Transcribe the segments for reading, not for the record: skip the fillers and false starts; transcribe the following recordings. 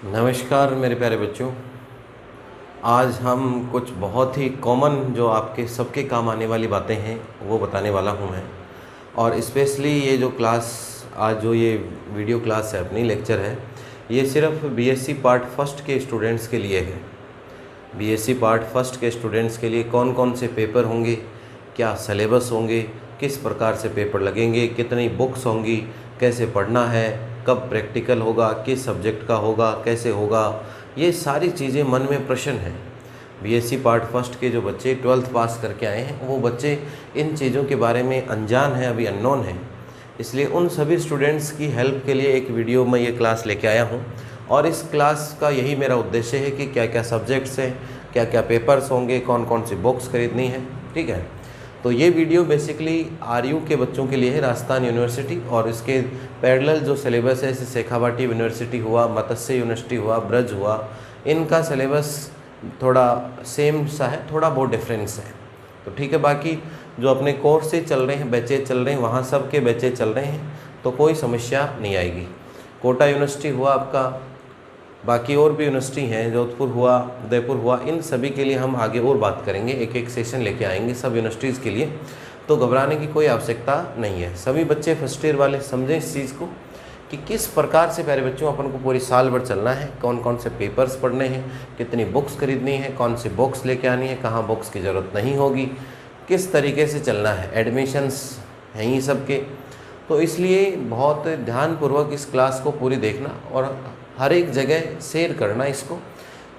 नमस्कार मेरे प्यारे बच्चों। आज हम कुछ बहुत ही कॉमन जो आपके सबके काम आने वाली बातें हैं वो बताने वाला हूं मैं। और स्पेशली ये जो क्लास आज जो ये वीडियो क्लास है अपनी लेक्चर है, ये सिर्फ बीएससी पार्ट फर्स्ट के स्टूडेंट्स के लिए है। बीएससी पार्ट फर्स्ट के स्टूडेंट्स के लिए कौन कौन से पेपर होंगे, क्या सिलेबस होंगे, किस प्रकार से पेपर लगेंगे, कितनी बुक्स होंगी, कैसे पढ़ना है, कब प्रैक्टिकल होगा, किस सब्जेक्ट का होगा, कैसे होगा, ये सारी चीज़ें मन में प्रश्न हैं। बीएससी पार्ट फर्स्ट के जो बच्चे 12th पास करके आए हैं वो बच्चे इन चीज़ों के बारे में अनजान हैं, अभी अननोन हैं। इसलिए उन सभी स्टूडेंट्स की हेल्प के लिए एक वीडियो में ये क्लास लेके आया हूँ। और इस क्लास का यही मेरा उद्देश्य है कि क्या क्या सब्जेक्ट्स हैं, क्या क्या पेपर्स होंगे, कौन कौन सी बुक्स खरीदनी है। ठीक है, तो ये वीडियो बेसिकली आरयू के बच्चों के लिए है, राजस्थान यूनिवर्सिटी, और इसके पैरेलल जो सिलेबस है, जैसे शेखावाटी यूनिवर्सिटी हुआ, मत्स्य यूनिवर्सिटी हुआ, ब्रज हुआ, इनका सिलेबस थोड़ा सेम सा है, थोड़ा बहुत डिफरेंस है। तो ठीक है, बाकी जो अपने कोर्स से चल रहे हैं, बैचेज चल रहे हैं, वहाँ सब के बैचेज चल रहे हैं, तो कोई समस्या नहीं आएगी। कोटा यूनिवर्सिटी हुआ आपका, बाकी और भी यूनिवर्सिटी हैं, जोधपुर हुआ, उदयपुर हुआ, इन सभी के लिए हम आगे और बात करेंगे, एक एक सेशन लेके आएंगे सब यूनिवर्सिटीज़ के लिए। तो घबराने की कोई आवश्यकता नहीं है। सभी बच्चे फर्स्ट ईयर वाले समझें इस चीज़ को कि किस प्रकार से प्यारे बच्चों अपन को पूरी साल भर चलना है, कौन कौन से पेपर्स पढ़ने हैं, कितनी बुक्स खरीदनी है, कौन सी बुक्स लेके आनी है, कहाँ बुक्स की ज़रूरत नहीं होगी, किस तरीके से चलना है। एडमिशन्स हैं ही सबके, तो इसलिए बहुत ध्यानपूर्वक इस क्लास को पूरी देखना और हर एक जगह शेयर करना इसको,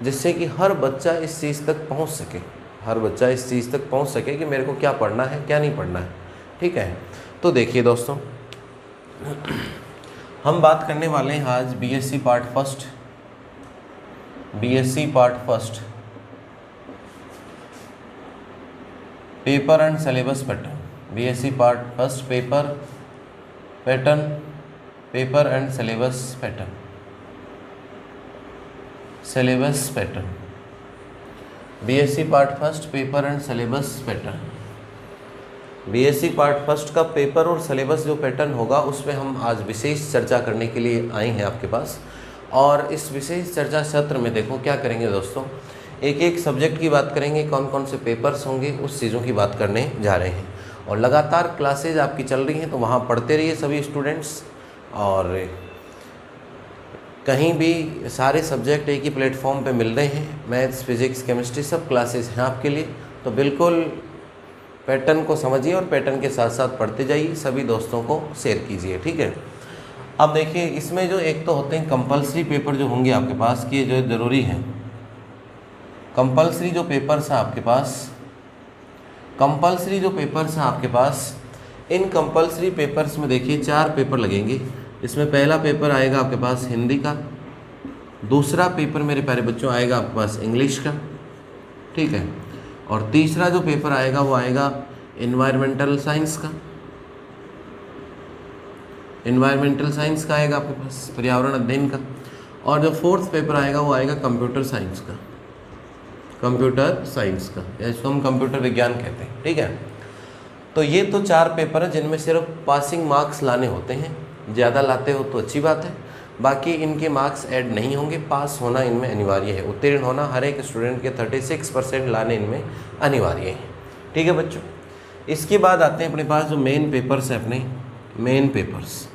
जिससे कि हर बच्चा इस चीज़ तक पहुंच सके, हर बच्चा इस चीज़ तक पहुंच सके कि मेरे को क्या पढ़ना है, क्या नहीं पढ़ना है। ठीक है, तो देखिए दोस्तों, हम बात करने वाले हैं आज BSc part first, BSc part first paper and syllabus pattern. BSc part first paper pattern, paper and syllabus pattern, syllabus pattern, BSc part first paper and syllabus pattern. BSc part first का paper और syllabus जो pattern होगा उसमें हम आज विशेष चर्चा करने के लिए आए हैं आपके पास। और इस विशेष चर्चा सत्र में देखो क्या करेंगे दोस्तों, एक एक सब्जेक्ट की बात करेंगे, कौन कौन से पेपर्स होंगे, उस चीज़ों की बात करने जा रहे हैं। और लगातार क्लासेज आपकी चल रही हैं, तो वहाँ पढ़ते रहिए सभी स्टूडेंट्स। और कहीं भी सारे सब्जेक्ट एक ही प्लेटफॉर्म पे मिल रहे हैं, मैथ्स, फिजिक्स, केमिस्ट्री, सब क्लासेस हैं आपके लिए। तो बिल्कुल पैटर्न को समझिए और पैटर्न के साथ साथ पढ़ते जाइए, सभी दोस्तों को शेयर कीजिए। ठीक है, अब देखिए इसमें जो एक तो होते हैं कंपलसरी पेपर जो होंगे आपके पास, कि जो ज़रूरी हैं कंपलसरी जो पेपर्स हैं आपके पास, कंपलसरी जो पेपर्स हैं आपके पास, इन कंपलसरी पेपर्स में देखिए 4 पेपर लगेंगे। इसमें पहला पेपर आएगा आपके पास हिंदी का, दूसरा पेपर मेरे प्यारे बच्चों आएगा आपके पास इंग्लिश का। ठीक है, और तीसरा जो पेपर आएगा वो आएगा एनवायरमेंटल साइंस का, एनवायरमेंटल साइंस का आएगा आपके पास, पर्यावरण अध्ययन का। और जो फोर्थ पेपर आएगा वो आएगा कंप्यूटर साइंस का, कंप्यूटर साइंस का, या इसको हम कंप्यूटर विज्ञान कहते हैं। ठीक है, तो ये तो 4 पेपर हैं जिनमें सिर्फ पासिंग मार्क्स लाने होते हैं। ज़्यादा लाते हो तो अच्छी बात है, बाकी इनके मार्क्स ऐड नहीं होंगे, पास होना इनमें अनिवार्य है, उत्तीर्ण होना हर एक स्टूडेंट के 36% लाने इनमें अनिवार्य है। ठीक है बच्चों, इसके बाद आते हैं अपने पास जो मेन पेपर्स हैं, अपने मेन पेपर्स।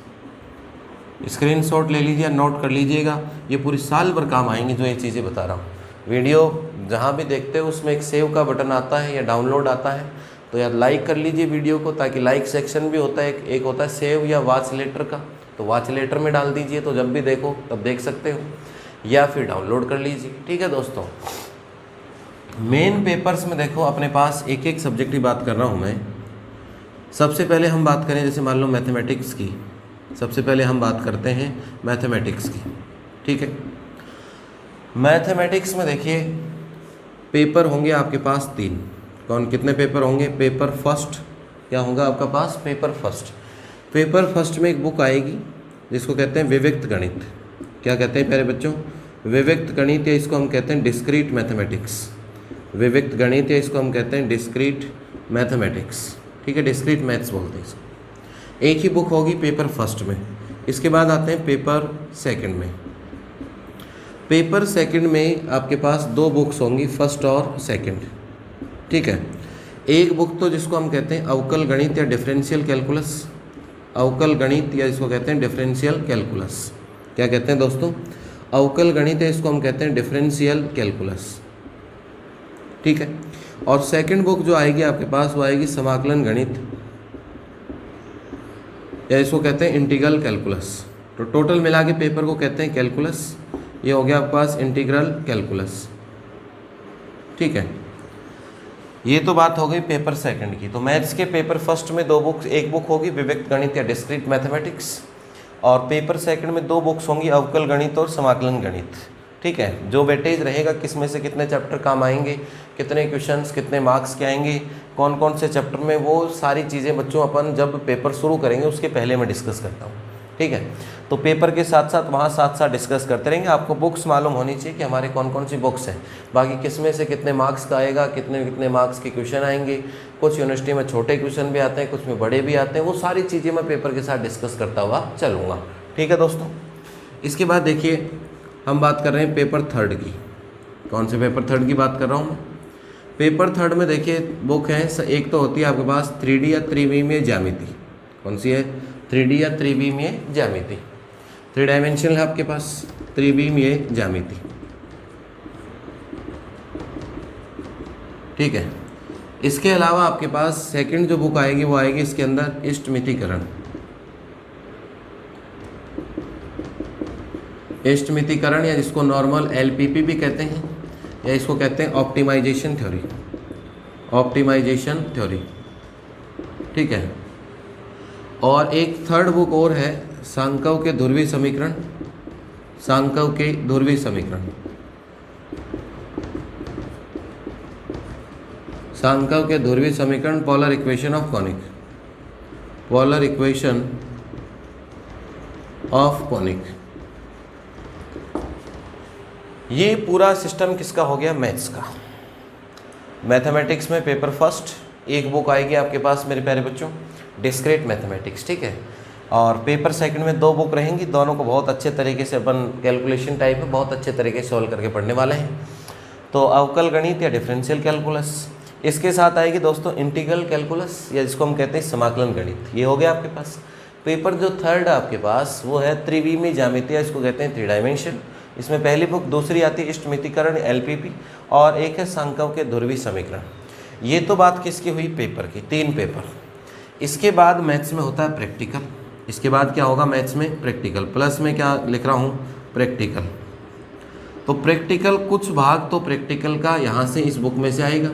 स्क्रीनशॉट ले लीजिए, नोट कर लीजिएगा, ये पूरी साल भर काम आएंगे जो ये चीज़ें बता रहा हूँ। वीडियो जहाँ भी देखते हो उसमें एक सेव का बटन आता है या डाउनलोड आता है, तो यार लाइक कर लीजिए वीडियो को, ताकि लाइक सेक्शन भी होता है, एक होता है सेव या वॉच लेटर का, तो वॉच लेटर में डाल दीजिए, तो जब भी देखो तब देख सकते हो, या फिर डाउनलोड कर लीजिए। ठीक है दोस्तों, मेन पेपर्स में देखो अपने पास एक एक सब्जेक्ट की बात कर रहा हूँ मैं। सबसे पहले हम बात करें, जैसे मान लो मैथमेटिक्स की, सबसे पहले हम बात करते हैं मैथमेटिक्स की। ठीक है, मैथमेटिक्स में देखिए पेपर होंगे आपके पास 3। कौन कितने पेपर होंगे? पेपर फर्स्ट क्या होगा आपका pass? Paper first. Paper first में एक बुक आएगी जिसको कहते हैं विविक्त गणित। क्या कहते हैं प्यारे बच्चों? विविक्त गणित, या इसको हम कहते हैं डिस्क्रीट मैथमेटिक्स। विविक्त गणित, या इसको हम कहते हैं डिस्क्रीट मैथमेटिक्स। ठीक है, डिस्क्रीट मैथ्स बोलते हैं इसको। एक ही बुक होगी पेपर फर्स्ट में। इसके बाद आते हैं पेपर सेकंड में। पेपर सेकंड में आपके पास दो बुक्स होंगी, फर्स्ट और सेकंड, ठीक है। एक बुक तो जिसको हम कहते हैं अवकल गणित या डिफरेंशियल कैलकुलस, अवकल गणित या इसको कहते हैं डिफरेंशियल कैलकुलस। क्या कहते हैं दोस्तों? अवकल गणित है, इसको हम कहते हैं डिफरेंशियल कैलकुलस, ठीक है। और सेकंड बुक जो आएगी आपके पास वो आएगी समाकलन गणित या इसको कहते हैं इंटीग्रल कैलकुलस। तो टोटल मिला के पेपर को कहते हैं कैलकुलस। ये हो गया आपके पास इंटीग्रल कैलकुलस, ठीक है। ये तो बात हो गई पेपर सेकंड की। तो मैथ्स के पेपर फर्स्ट में दो बुक्स, एक बुक होगी विविक्त गणित या डिस्क्रीट मैथमेटिक्स, और पेपर सेकंड में दो बुक्स होंगी अवकल गणित और समाकलन गणित, ठीक है। जो वेटेज रहेगा किस में से कितने चैप्टर काम आएंगे, कितने क्वेश्चंस, कितने मार्क्स के आएंगे, कौन कौन से चैप्टर में, वो सारी चीज़ें बच्चों अपन जब पेपर शुरू करेंगे उसके पहले मैं डिस्कस करता हूँ, ठीक है। तो पेपर के साथ साथ वहाँ साथ साथ डिस्कस करते रहेंगे। आपको बुक्स मालूम होनी चाहिए कि हमारे कौन कौन सी बुक्स हैं, बाकी किस में से कितने मार्क्स का आएगा, कितने कितने मार्क्स के क्वेश्चन आएंगे। कुछ यूनिवर्सिटी में छोटे क्वेश्चन भी आते हैं, कुछ में बड़े भी आते हैं, वो सारी चीज़ें मैं पेपर के साथ डिस्कस करता हुआ चलूँगा, ठीक है दोस्तों। इसके बाद देखिए हम बात कर रहे हैं पेपर थर्ड की। कौन से पेपर थर्ड की बात कर रहा हूँ मैं? पेपर थर्ड में देखिए बुक है, एक तो होती है आपके पास 3D या त्रिविमीय ज्यामिति। कौन सी है? 3D या त्रिविमीय ज्यामिति, 3 डायमेंशनल है आपके पास त्रिविमीय ज्यामिति, ठीक है। इसके अलावा आपके पास सेकंड जो बुक आएगी वो आएगी इसके अंदर इष्टमितीकरण, इष्टमितीकरण या जिसको नॉर्मल LPP भी कहते हैं, या इसको कहते हैं ऑप्टिमाइजेशन थ्योरी, ऑप्टिमाइजेशन थ्योरी, ठीक है। और एक थर्ड बुक और है सांकव के ध्रुवीय समीकरण, सांकव के ध्रुवीय समीकरण, सांकव के ध्रुवीय समीकरण, polar equation of conic, polar equation of conic. ये पूरा सिस्टम किसका हो गया? मैथ्स का। मैथमेटिक्स में पेपर फर्स्ट एक बुक आएगी आपके पास मेरे प्यारे बच्चों, डिस्क्रीट मैथमेटिक्स, ठीक है। और पेपर सेकंड में दो बुक रहेंगी, दोनों को बहुत अच्छे तरीके से अपन कैलकुलेशन टाइप में बहुत अच्छे तरीके से सॉल्व करके पढ़ने वाले हैं। तो अवकल गणित या डिफरेंशियल कैलकुलस, इसके साथ आएगी दोस्तों इंटीग्रल कैलकुलस या जिसको हम कहते हैं समाकलन गणित। ये हो गया आपके पास। पेपर जो थर्ड है आपके पास वो है त्रिविमीय ज्यामिति या इसको कहते हैं 3 डायमेंशन। इसमें पहली बुक, दूसरी आती है इष्टमितीकरण LPP, और एक है सांकव के ध्रुवीय समीकरण। ये तो बात किसकी हुई? पेपर की, 3 पेपर। इसके बाद मैथ्स में होता है प्रैक्टिकल। इसके बाद क्या होगा मैथ्स में? प्रैक्टिकल। प्लस में क्या लिख रहा हूँ? प्रैक्टिकल। तो प्रैक्टिकल, कुछ भाग तो प्रैक्टिकल का यहाँ से इस बुक में से आएगा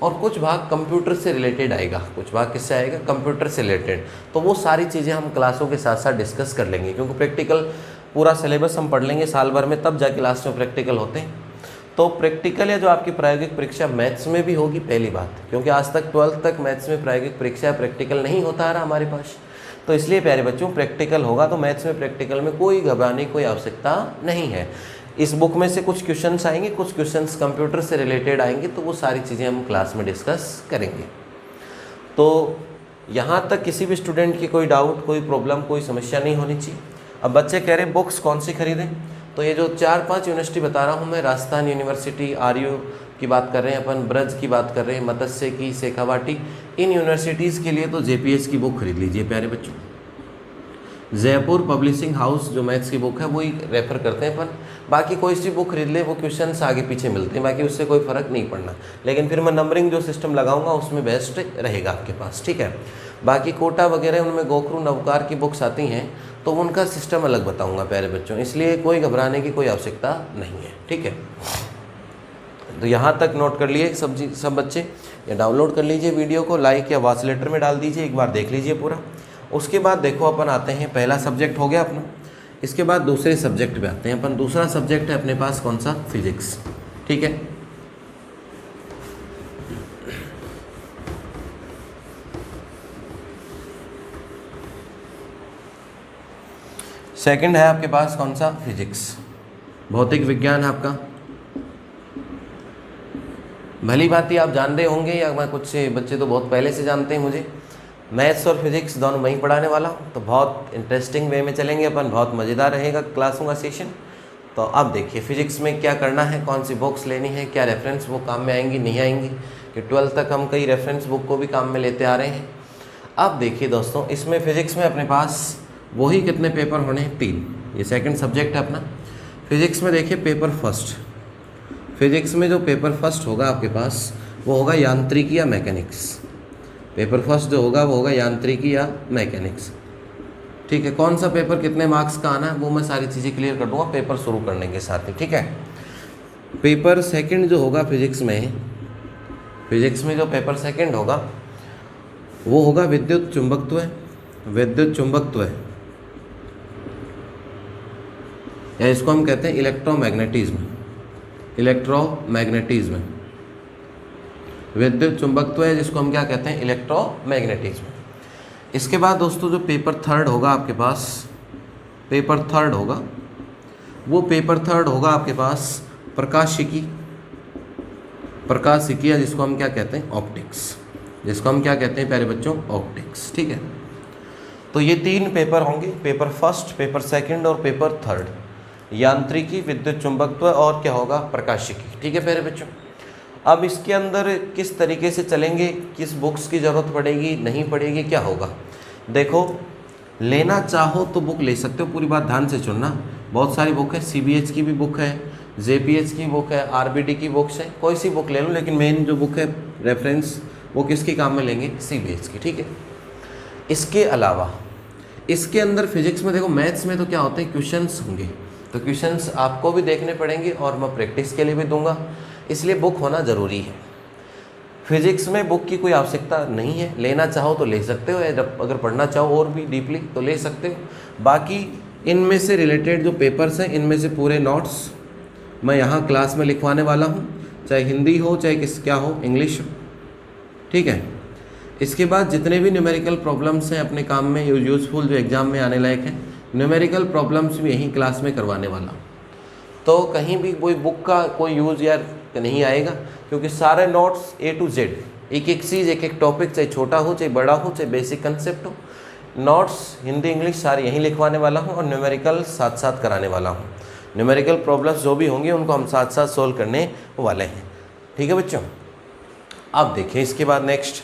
और कुछ भाग कंप्यूटर से रिलेटेड आएगा। कुछ भाग किससे आएगा? कंप्यूटर से रिलेटेड। तो वो सारी चीज़ें हम क्लासों के साथ साथ डिस्कस कर लेंगे, क्योंकि प्रैक्टिकल पूरा सिलेबस हम पढ़ लेंगे साल भर में, तब जाके लास्ट में प्रैक्टिकल होते हैं। तो प्रैक्टिकल या जो आपकी प्रायोगिक परीक्षा मैथ्स में भी होगी, पहली बात, क्योंकि आज तक 12th तक मैथ्स में प्रायोगिक परीक्षा प्रैक्टिकल नहीं होता आ रहा हमारे पास। तो इसलिए प्यारे बच्चों प्रैक्टिकल होगा, तो मैथ्स में प्रैक्टिकल में कोई घबराने की कोई आवश्यकता नहीं है। इस बुक में से कुछ क्वेश्चंस आएंगे, कुछ क्वेश्चंस कंप्यूटर से रिलेटेड आएंगे, तो वो सारी चीज़ें हम क्लास में डिस्कस करेंगे। तो यहाँ तक किसी भी स्टूडेंट की कोई डाउट, कोई प्रॉब्लम, कोई समस्या नहीं होनी चाहिए। अब बच्चे कह रहे हैं बुक्स कौन सी खरीदें, तो ये जो 4-5 यूनिवर्सिटी बता रहा हूँ मैं, राजस्थान यूनिवर्सिटी, RU की बात कर रहे हैं अपन, ब्रज की बात कर रहे हैं, मत्स्य की, शेखावाटी, इन यूनिवर्सिटीज़ के लिए तो JPH की बुक खरीद लीजिए प्यारे बच्चों। जयपुर पब्लिशिंग हाउस जो मैथ्स की बुक है वही रेफर करते हैं अपन। बाकी कोई सी बुक खरीद ले, वो क्वेश्चंस आगे पीछे मिलते हैं, बाकी उससे कोई फ़र्क नहीं पड़ना। लेकिन फिर मैं नंबरिंग जो सिस्टम लगाऊंगा उसमें बेस्ट रहेगा आपके पास, ठीक है। बाकी कोटा वगैरह उनमें गोखरू नवकार की बुक्स आती हैं, तो उनका सिस्टम अलग बताऊंगा प्यारे बच्चों, इसलिए कोई घबराने की कोई आवश्यकता नहीं है, ठीक है। तो यहाँ तक नोट कर लिए सब बच्चे, या डाउनलोड कर लीजिए वीडियो को, लाइक या वॉच लेटर में डाल दीजिए, एक बार देख लीजिए पूरा। उसके बाद देखो अपन आते हैं, पहला सब्जेक्ट हो गया अपना, इसके बाद दूसरे सब्जेक्ट पे आते हैं अपन। दूसरा सब्जेक्ट है अपने पास कौन सा? फिजिक्स, ठीक है। सेकंड है आपके पास कौन सा? फिजिक्स, भौतिक विज्ञान है आपका। भली भांति आप जान रहे होंगे, या मैं कुछ बच्चे तो बहुत पहले से जानते हैं मुझे। मैथ्स और फिजिक्स दोनों मैं ही पढ़ाने वाला हूँ, तो बहुत इंटरेस्टिंग वे में चलेंगे अपन, बहुत मज़ेदार रहेगा क्लासों का सेशन। तो अब देखिए फिजिक्स में क्या करना है, कौन सी बुक्स लेनी है, क्या रेफरेंस बुक काम में आएंगी नहीं आएंगी, कि 12th तक हम कई रेफरेंस बुक को भी काम में लेते आ रहे हैं। अब देखिए दोस्तों, इसमें फिजिक्स में अपने पास वही कितने पेपर होने हैं, 3। ये सेकंड सब्जेक्ट है अपना। फिजिक्स में देखिए पेपर फर्स्ट, फिजिक्स में जो पेपर फर्स्ट होगा आपके पास वो होगा यांत्रिकी या मैकेनिक्स। पेपर फर्स्ट जो होगा वो होगा यांत्रिकी या मैकेनिक्स। ठीक है, कौन सा पेपर कितने मार्क्स का आना है वो मैं सारी चीज़ें क्लियर कर दूंगा पेपर शुरू करने के साथ ही। ठीक है, पेपर सेकंड जो होगा फिजिक्स में जो पेपर सेकंड होगा वो होगा विद्युत चुंबकत्व, विद्युत चुंबकत्व, या इसको हम कहते हैं इलेक्ट्रोमैग्नेटिज्म, इलेक्ट्रोमैग्नेटिज्म। विद्युत चुंबकत्व है जिसको हम क्या कहते हैं, इलेक्ट्रोमैग्नेटिज्म। इसके बाद दोस्तों जो पेपर थर्ड होगा आपके पास, पेपर थर्ड होगा वो पेपर थर्ड होगा आपके पास प्रकाशिकी, प्रकाशिकी, या जिसको हम क्या कहते हैं, ऑप्टिक्स, जिसको हम क्या कहते हैं प्यारे बच्चों, ऑप्टिक्स। ठीक है, तो ये 3 पेपर होंगे, पेपर फर्स्ट, पेपर सेकंड और पेपर थर्ड, यांत्रिकी, विद्युत चुंबकत्व और क्या होगा, प्रकाशिकी। ठीक है प्यारे बच्चों, अब इसके अंदर किस तरीके से चलेंगे, किस बुक्स की ज़रूरत पड़ेगी नहीं पड़ेगी, क्या होगा। देखो, लेना चाहो तो बुक ले सकते हो, पूरी बात ध्यान से सुनना। बहुत सारी बुक है, CBH की भी बुक है, JPH की बुक है, RBD की बुक्स है, कोई सी बुक ले लो, लेकिन मेन जो बुक है रेफरेंस वो किसके काम में लेंगे, CBH की। ठीक है, इसके अलावा इसके अंदर फिजिक्स में देखो, मैथ्स में तो क्या होते हैं, क्वेश्चंस होंगे, तो क्वेश्चंस आपको भी देखने पड़ेंगे और मैं प्रैक्टिस के लिए भी दूंगा, इसलिए बुक होना ज़रूरी है। फिजिक्स में बुक की कोई आवश्यकता नहीं है, लेना चाहो तो ले सकते हो, या अगर पढ़ना चाहो और भी डीपली तो ले सकते हो। बाकी इनमें से रिलेटेड जो पेपर्स हैं, इनमें से पूरे नोट्स मैं यहाँ क्लास में लिखवाने वाला हूँ, चाहे हिंदी हो चाहे क्या हो, इंग्लिश हो। ठीक है, इसके बाद जितने भी न्यूमेरिकल प्रॉब्लम्स हैं अपने काम में यूजफुल, जो एग्ज़ाम में आने लायक हैं, न्यूमेरिकल प्रॉब्लम्स भी यहीं क्लास में करवाने वाला हूँ। तो कहीं भी कोई बुक का कोई यूज़ यार नहीं आएगा, क्योंकि सारे नोट्स A to Z, एक एक चीज़, एक एक टॉपिक, चाहे छोटा हो चाहे बड़ा हो, चाहे बेसिक कंसेप्ट हो, नोट्स हिंदी इंग्लिश सारे यहीं लिखवाने वाला हूँ और न्यूमेरिकल साथ साथ कराने वाला हूँ। न्यूमेरिकल प्रॉब्लम्स जो भी होंगे उनको हम साथ साथ सोल्व करने वाले हैं। ठीक है बच्चों, अब देखिए इसके बाद नेक्स्ट,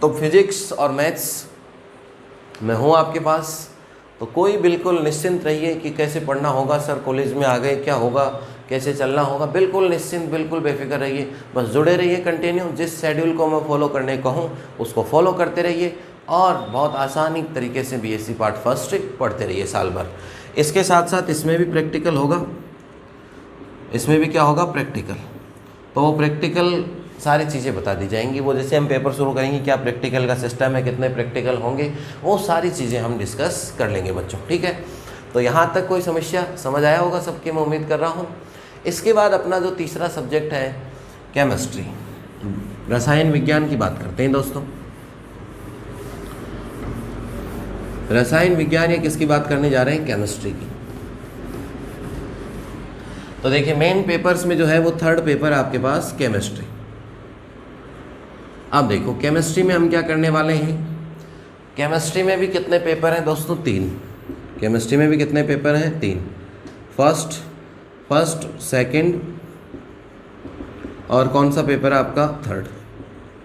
तो फिजिक्स और मैथ्स में हूँ आपके पास, तो कोई बिल्कुल निश्चिंत रहिए कि कैसे पढ़ना होगा, सर कॉलेज में आ गए क्या होगा, कैसे चलना होगा, बिल्कुल निश्चिंत, बिल्कुल बेफिक्र रहिए, बस जुड़े रहिए कंटिन्यू। जिस शेड्यूल को मैं फॉलो करने कहूँ उसको फॉलो करते रहिए और बहुत आसानी तरीके से BSc पार्ट फर्स्ट पढ़ते रहिए साल भर। इसके साथ साथ इसमें भी प्रैक्टिकल होगा, इसमें भी क्या होगा, प्रैक्टिकल। तो वो प्रैक्टिकल सारी चीज़ें बता दी जाएंगी, वो जैसे हम पेपर शुरू करेंगे क्या प्रैक्टिकल का सिस्टम है, कितने प्रैक्टिकल होंगे, वो सारी चीज़ें हम डिस्कस कर लेंगे बच्चों। ठीक है, तो यहाँ तक कोई समस्या समझ आया होगा सबकी, मैं उम्मीद कर रहा हूँ। इसके बाद अपना जो तीसरा सब्जेक्ट है केमिस्ट्री, रसायन विज्ञान की बात करते हैं दोस्तों। रसायन विज्ञान या किसकी बात करने जा रहे हैं, केमिस्ट्री की। तो देखिए मेन पेपर्स में जो है वो थर्ड पेपर है आपके पास केमिस्ट्री। अब देखो केमिस्ट्री में हम क्या करने वाले हैं, केमिस्ट्री में भी कितने पेपर हैं दोस्तों, 3। केमिस्ट्री में भी कितने पेपर हैं, 3। फर्स्ट सेकंड और कौन सा पेपर है आपका, थर्ड।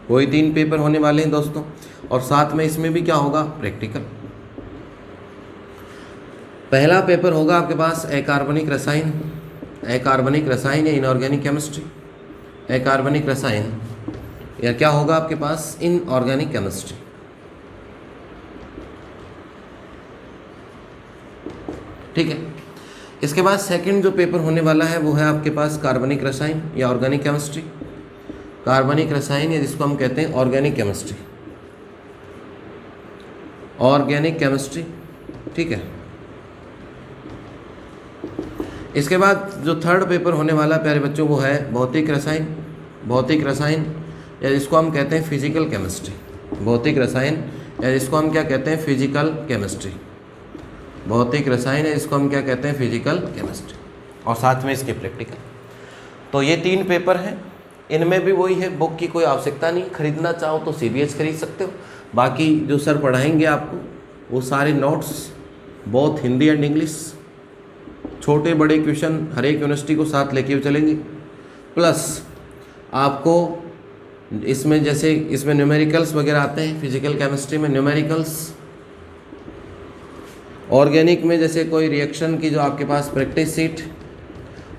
कोई 3 पेपर होने वाले हैं दोस्तों, और साथ में इसमें भी क्या होगा, प्रैक्टिकल। पहला पेपर होगा आपके पास अकार्बनिक रसायन, अकार्बनिक रसायन या इनऑर्गेनिक केमिस्ट्री, अकार्बनिक रसायन या क्या होगा आपके पास, इनऑर्गेनिक केमिस्ट्री। ठीक है, इसके बाद सेकंड जो पेपर होने वाला है वो है आपके पास कार्बनिक रसायन या ऑर्गेनिक केमिस्ट्री, कार्बनिक रसायन या जिसको हम कहते हैं ऑर्गेनिक केमिस्ट्री, ऑर्गेनिक केमिस्ट्री। ठीक है, इसके बाद जो थर्ड पेपर होने वाला प्यारे बच्चों वो है भौतिक रसायन, भौतिक रसायन या जिसको हम कहते हैं फिजिकल केमिस्ट्री, भौतिक रसायन या जिसको हम क्या कहते हैं, फिजिकल केमिस्ट्री, भौतिक रसायन है जिसको हम क्या कहते हैं, फिजिकल केमिस्ट्री, और साथ में इसके प्रैक्टिकल। तो ये 3 पेपर हैं, इनमें भी वही है, बुक की कोई आवश्यकता नहीं, खरीदना चाहो तो CBH खरीद सकते हो। बाकी जो सर पढ़ाएंगे आपको वो सारे notes, both Hindi and English, छोटे बड़े क्वेश्चन हर एक यूनिवर्सिटी को साथ लेके चलेंगे। प्लस आपको इसमें जैसे इसमें न्यूमेरिकल्स वगैरह आते हैं, फिजिकल केमिस्ट्री में न्यूमेरिकल्स, ऑर्गेनिक में जैसे कोई रिएक्शन की जो आपके पास प्रैक्टिस सीट,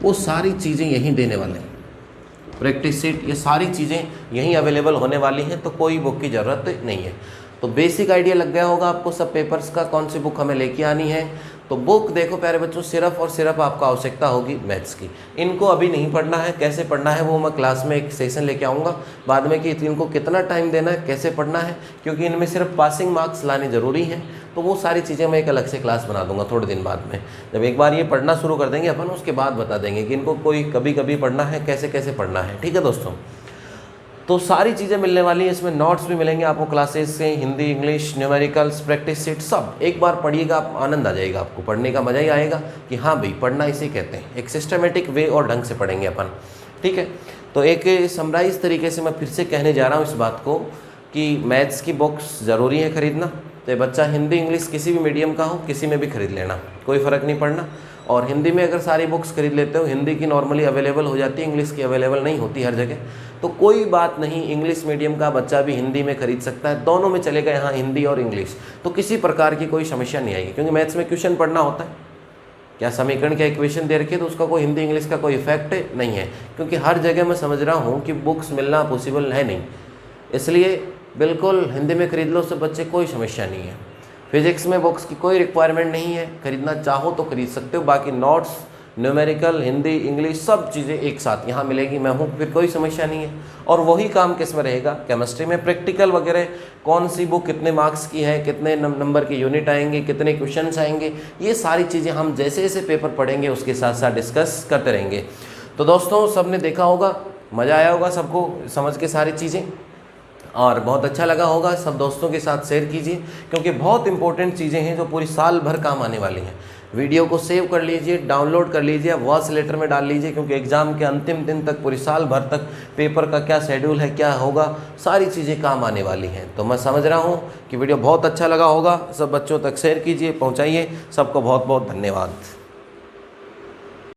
वो सारी चीज़ें यहीं देने वाले हैं। प्रैक्टिस सीट ये सारी चीज़ें यहीं अवेलेबल होने वाली हैं, तो कोई बुक की ज़रूरत नहीं है। तो बेसिक आइडिया लग गया होगा आपको सब पेपर्स का, कौन सी बुक हमें लेके आनी है। तो बुक देखो प्यारे बच्चों, सिर्फ और सिर्फ आपको आवश्यकता होगी मैथ्स की। इनको अभी नहीं पढ़ना है, कैसे पढ़ना है वो मैं क्लास में एक सेशन लेके आऊँगा बाद में, कि इनको कितना टाइम देना है, कैसे पढ़ना है, क्योंकि इनमें सिर्फ पासिंग मार्क्स लाने ज़रूरी हैं। तो वो सारी चीज़ें मैं एक अलग से क्लास बना दूंगा थोड़े दिन बाद में। जब एक बार ये पढ़ना शुरू कर देंगे अपन, उसके बाद बता देंगे कि इनको कोई कभी कभी पढ़ना है, कैसे कैसे पढ़ना है। ठीक है दोस्तों, तो सारी चीज़ें मिलने वाली हैं। इसमें नोट्स भी मिलेंगे आपको क्लासेस से, Hindi, English, numericals, practice set, सब एक बार पढ़िएगा आप, आनंद आ जाएगा आपको, पढ़ने का मज़ा ही आएगा कि हाँ भाई पढ़ना इसे कहते हैं। एक सिस्टमेटिक वे और ढंग से पढ़ेंगे अपन। ठीक है, तो एक समराइज तरीके से मैं फिर से कहने जा रहा हूँ इस बात को कि मैथ्स की बुक्स ज़रूरी है ख़रीदना। तो बच्चा हिंदी इंग्लिश किसी भी मीडियम का हो, किसी में भी खरीद लेना, कोई फ़र्क नहीं पड़ना। और हिंदी में अगर सारी बुक्स खरीद लेते हो, हिंदी की नॉर्मली अवेलेबल हो जाती है, इंग्लिश की अवेलेबल नहीं होती हर जगह, तो कोई बात नहीं, इंग्लिश मीडियम का बच्चा भी हिंदी में खरीद सकता है, दोनों में चलेगा यहाँ हिंदी और इंग्लिश, तो किसी प्रकार की कोई समस्या नहीं आएगी। क्योंकि मैथ्स में क्वेश्चन पढ़ना होता है, क्या समीकरण क्या इक्वेशन दे रखे, तो उसका कोई हिंदी इंग्लिश का कोई इफेक्ट नहीं है। क्योंकि हर जगह मैं समझ रहा हूँ कि बुक्स मिलना पॉसिबल है नहीं, इसलिए बिल्कुल हिंदी में खरीद लो सब बच्चे, कोई समस्या नहीं है। फिजिक्स में बुक्स की कोई रिक्वायरमेंट नहीं है, खरीदना चाहो तो खरीद सकते हो। बाकी नोट्स, न्यूमेरिकल, हिंदी, इंग्लिश सब चीज़ें एक साथ यहाँ मिलेगी, मैं हूँ, फिर कोई समस्या नहीं है। और वही काम किस में रहेगा, केमिस्ट्री में प्रैक्टिकल वगैरह, कौन सी बुक कितने मार्क्स की है, कितने नंबर के यूनिट आएंगे, कितने क्वेश्चंस आएंगे, ये सारी चीज़ें हम जैसे जैसे पेपर पढ़ेंगे उसके साथ साथ डिस्कस करते रहेंगे। तो दोस्तों सब ने देखा होगा, मज़ा आया होगा सबको समझ के सारी चीज़ें, और बहुत अच्छा लगा होगा। सब दोस्तों के साथ शेयर कीजिए, क्योंकि बहुत इंपॉर्टेंट चीज़ें हैं जो पूरी साल भर काम आने वाली हैं। वीडियो को सेव कर लीजिए, डाउनलोड कर लीजिए, वॉइस लेटर में डाल लीजिए, क्योंकि एग्ज़ाम के अंतिम दिन तक, पूरी साल भर तक पेपर का क्या शेड्यूल है, क्या होगा, सारी चीज़ें काम आने वाली हैं। तो मैं समझ रहा हूँ कि वीडियो बहुत अच्छा लगा होगा, सब बच्चों तक शेयर कीजिए, पहुँचाइए। सबको बहुत बहुत धन्यवाद।